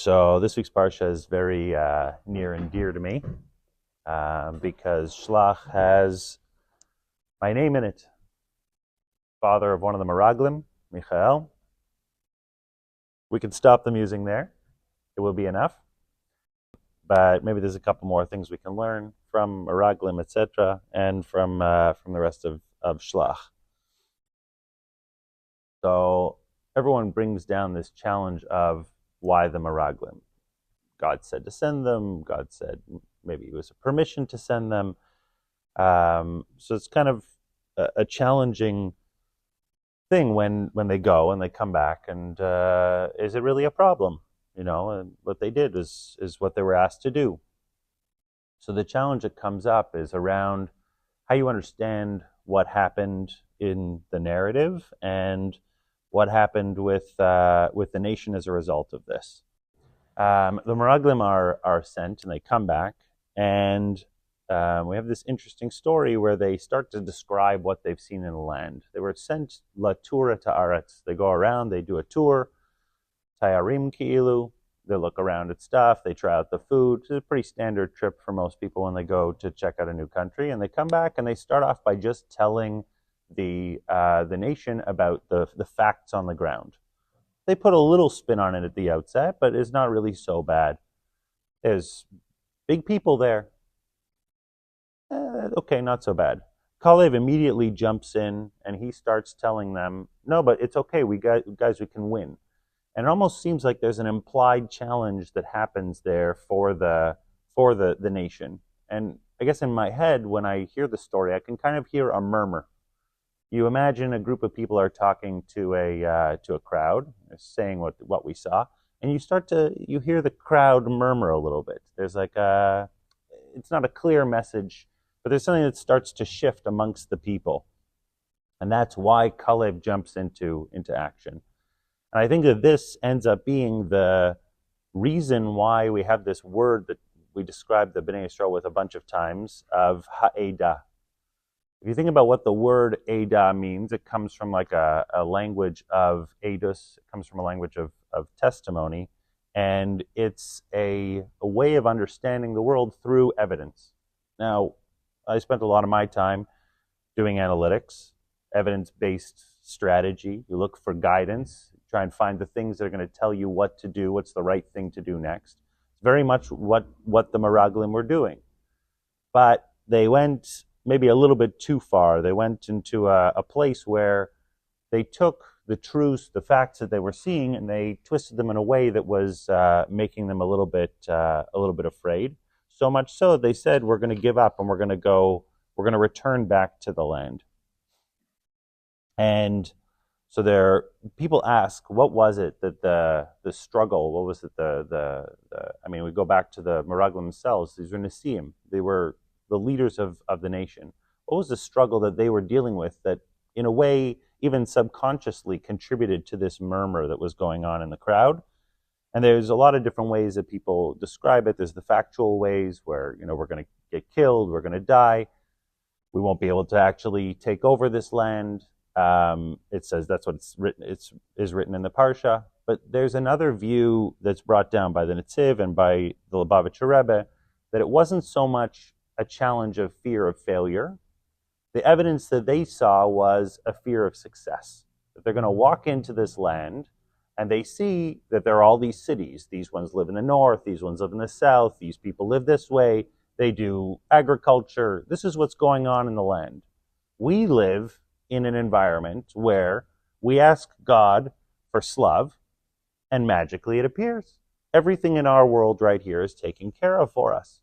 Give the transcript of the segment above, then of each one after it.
So this week's Parsha is very near and dear to me because Shlach has my name in it. Father of one of the Meraglim, Michael. We can stop the musing there. It will be enough. But maybe there's a couple more things we can learn from Meraglim, etc., and from the rest of Shlach. So everyone brings down this challenge of why the Meraglim. God said to send them. God said maybe it was a permission to send them. So it's kind of a challenging thing when they go and they come back. And is it really a problem? You know, and what they did is what they were asked to do. So the challenge that comes up is around how you understand what happened in the narrative and what happened with the nation as a result of this. The Meraglim are sent and they come back, and we have this interesting story where they start to describe what they've seen in the land. They were sent latura ta'aretz. They go around, they do a tour, tayarim ki'ilu. They look around at stuff, they try out the food. It's a pretty standard trip for most people when they go to check out a new country. And they come back and they start off by just telling the nation about the facts on the ground. They put a little spin on it at the outset, but it's not really so bad. There's big people there. Okay, not so bad. Kalev immediately jumps in and he starts telling them, no, but it's okay, we can win. And it almost seems like there's an implied challenge that happens there for the nation. And I guess in my head, when I hear the story, I can kind of hear a murmur. You imagine a group of people are talking to a crowd, saying what we saw, and you hear the crowd murmur a little bit. There's like it's not a clear message, but there's something that starts to shift amongst the people, and that's why Kalev jumps into action. And I think that this ends up being the reason why we have this word that we describe the Bnei Yisrael with a bunch of times of ha'edah. If you think about what the word edah means, it comes from like a language of edus, it comes from a language of testimony, and it's a way of understanding the world through evidence. Now, I spent a lot of my time doing analytics, evidence-based strategy. You look for guidance, try and find the things that are going to tell you what to do, what's the right thing to do next. It's very much what the Meraglim were doing. But they went maybe a little bit too far. They went into a place where they took the truths, the facts that they were seeing, and they twisted them in a way that was making them a little bit afraid. So much so they said, we're going to give up and we're going to return back to the land. And so people ask, what was it that the struggle, what was it I mean, we go back to the Meraglim themselves. These were Nesiim. They were the leaders of the nation. What was the struggle that they were dealing with that, in a way, even subconsciously contributed to this murmur that was going on in the crowd? And there's a lot of different ways that people describe it. There's the factual ways where, we're going to get killed, we're going to die, we won't be able to actually take over this land. It says that's what it's written in the Parsha. But there's another view that's brought down by the Netziv and by the Lubavitcher Rebbe, that it wasn't so much a challenge of fear of failure. The evidence that they saw was a fear of success. That they're going to walk into this land and they see that there are all these cities. These ones live in the north, these ones live in the south, these people live this way, they do agriculture. This is what's going on in the land. We live in an environment where we ask God for slav and magically it appears. Everything in our world right here is taken care of for us.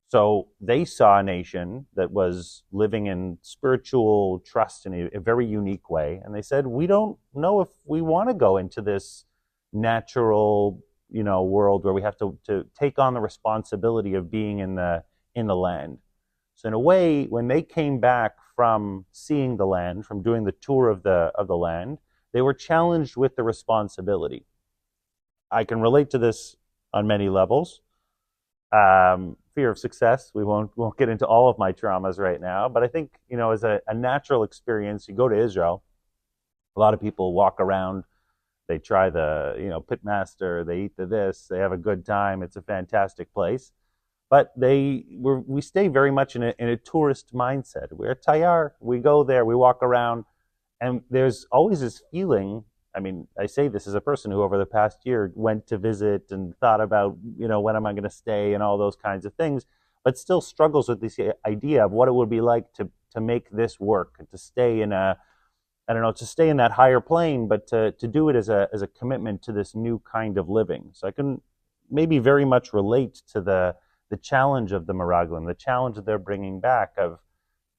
So they saw a nation that was living in spiritual trust in a very unique way. And they said, we don't know if we want to go into this natural, world where we have to take on the responsibility of being in the land. So in a way, when they came back from seeing the land, from doing the tour of the land, they were challenged with the responsibility. I can relate to this on many levels. Fear of success. We won't get into all of my traumas right now, but I think, as a natural experience, you go to Israel, a lot of people walk around They try the pitmaster. They eat the this. They have a good time. It's a fantastic place. But we stay very much in a tourist mindset. We're tayar. We go there. We walk around, and there's always this feeling. I mean, I say this as a person who over the past year went to visit and thought about, when am I going to stay and all those kinds of things, but still struggles with this idea of what it would be like to make this work, to stay in to stay in that higher plane, but to do it as a commitment to this new kind of living. So I can maybe very much relate to the challenge of the Meraglim, the challenge that they're bringing back of,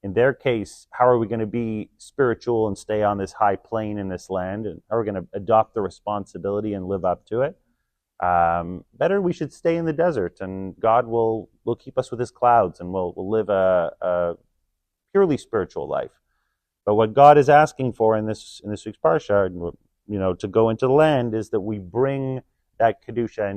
in their case, how are we going to be spiritual and stay on this high plane in this land? And how are we going to adopt the responsibility and live up to it? Better we should stay in the desert, and God will keep us with his clouds, and we'll live a purely spiritual life. But what God is asking for in this week's Parsha, to go into the land, is that we bring that Kedusha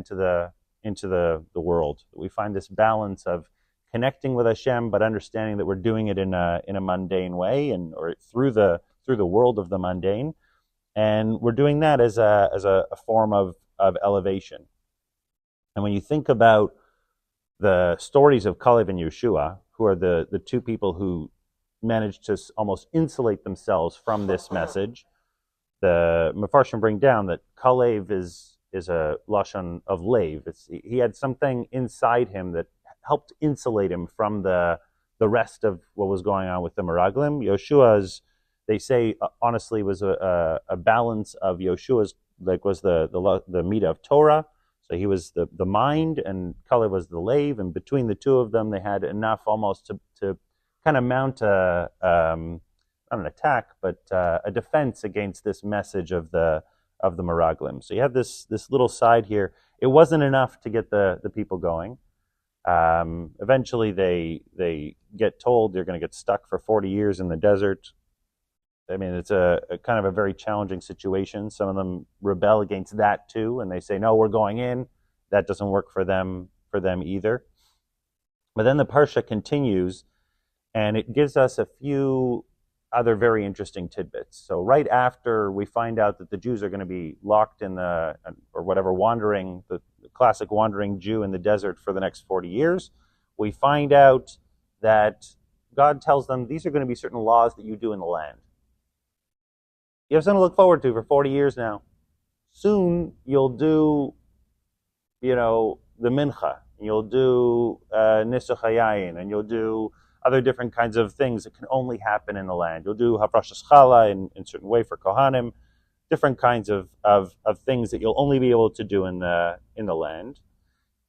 into the world. We find this balance of connecting with Hashem, but understanding that we're doing it in a mundane way, or through the world of the mundane, and we're doing that as a form of elevation. And when you think about the stories of Kalev and Yeshua, who are the two people who managed to almost insulate themselves from this message, the Mefarshim bring down that Kalev is a lashon of leiv. He had something inside him that helped insulate him from the rest of what was going on with the Meraglim. Yeshua's, they say, honestly, was a balance of Yeshua's, was the meat of Torah. So he was the mind, and Kalev was the leiv, and between the two of them, they had enough almost to kind of mount not an attack, but a defense against this message of the Meraglim. So you have this little side here. It wasn't enough to get the people going. Eventually, they get told they're going to get stuck for 40 years in the desert. I mean, it's a kind of a very challenging situation. Some of them rebel against that too, and they say, "No, we're going in." That doesn't work for them either. But then the Parsha continues, and it gives us a few other very interesting tidbits. So right after we find out that the Jews are going to be locked in the classic wandering Jew in the desert for the next 40 years, we find out that God tells them these are going to be certain laws that you do in the land. You have something to look forward to for 40 years now. Soon you'll do, the mincha, you'll do nisuch hayayin, and you'll do other different kinds of things that can only happen in the land. You'll do havrashas challah in a certain way for kohanim, different kinds of things that you'll only be able to do in the land.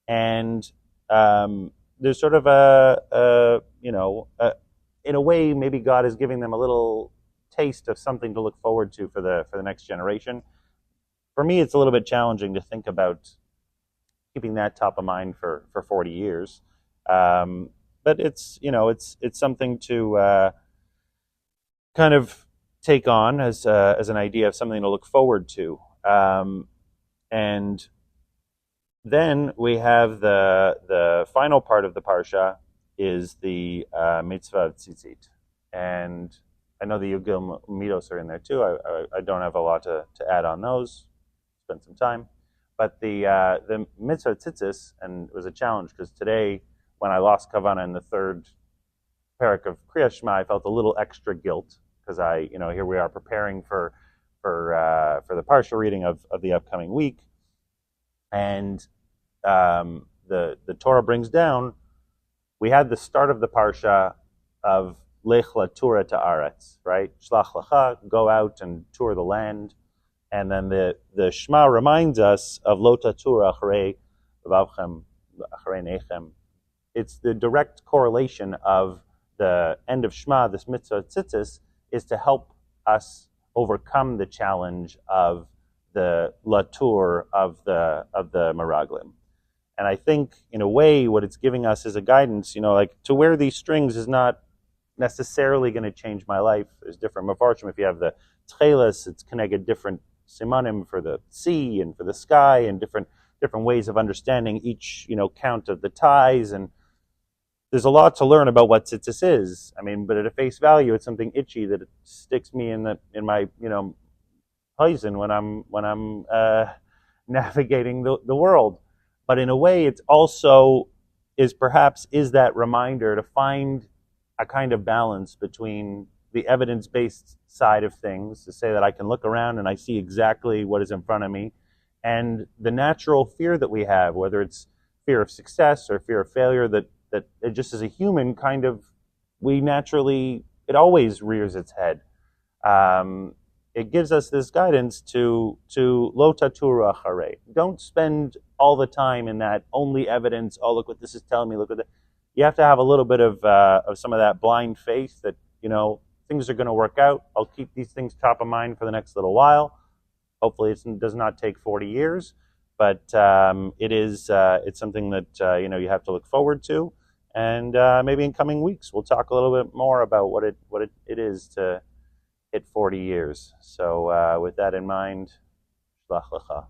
And there's sort of in a way, maybe God is giving them a little taste of something to look forward to for the next generation. For me, it's a little bit challenging to think about keeping that top of mind for 40 years. But it's something to kind of take on as an idea of something to look forward to. And then we have the final part of the Parsha is the mitzvah of tzitzit. And I know the Yugil Midos are in there too. I don't have a lot to add on those. Spend some time. But the mitzvah of tzitzis, and it was a challenge because today, when I lost Kavana in the third parak of Kriya Shema, I felt a little extra guilt because here we are preparing for the Parsha reading of the upcoming week, and the Torah brings down. We had the start of the Parsha of Lech Latura Ta'aretz, right? Shlach Lecha, go out and tour the land, and then the Shema reminds us of Lo Tatura Acharei Vavchem Acharei Nechem. It's the direct correlation of the end of Shema, this mitzvah tzitzis, is to help us overcome the challenge of the latur of the meraglim. And I think, in a way, what it's giving us is a guidance. To wear these strings is not necessarily going to change my life. There's different mafarshim. If you have the tchelas, it's connected different simanim for the sea and for the sky, and different ways of understanding each count of the ties. And there's a lot to learn about what tzitzis is. I mean, but at a face value, it's something itchy that it sticks me in my poison when I'm navigating the world. But in a way, it's also is that reminder to find a kind of balance between the evidence-based side of things, to say that I can look around and I see exactly what is in front of me, and the natural fear that we have, whether it's fear of success or fear of failure, that it just as a human kind of we naturally it always rears its head. Um, it gives us this guidance to lo tatura achare. Don't spend all the time in that only evidence. Oh, look what this is telling me. Look what that. You have to have a little bit of some of that blind faith that things are going to work out. I'll keep these things top of mind for the next little while. Hopefully, it does not take 40 years, but it's something that you have to look forward to. And maybe in coming weeks, we'll talk a little bit more about what it is to hit 40 years. So with that in mind, Shlach.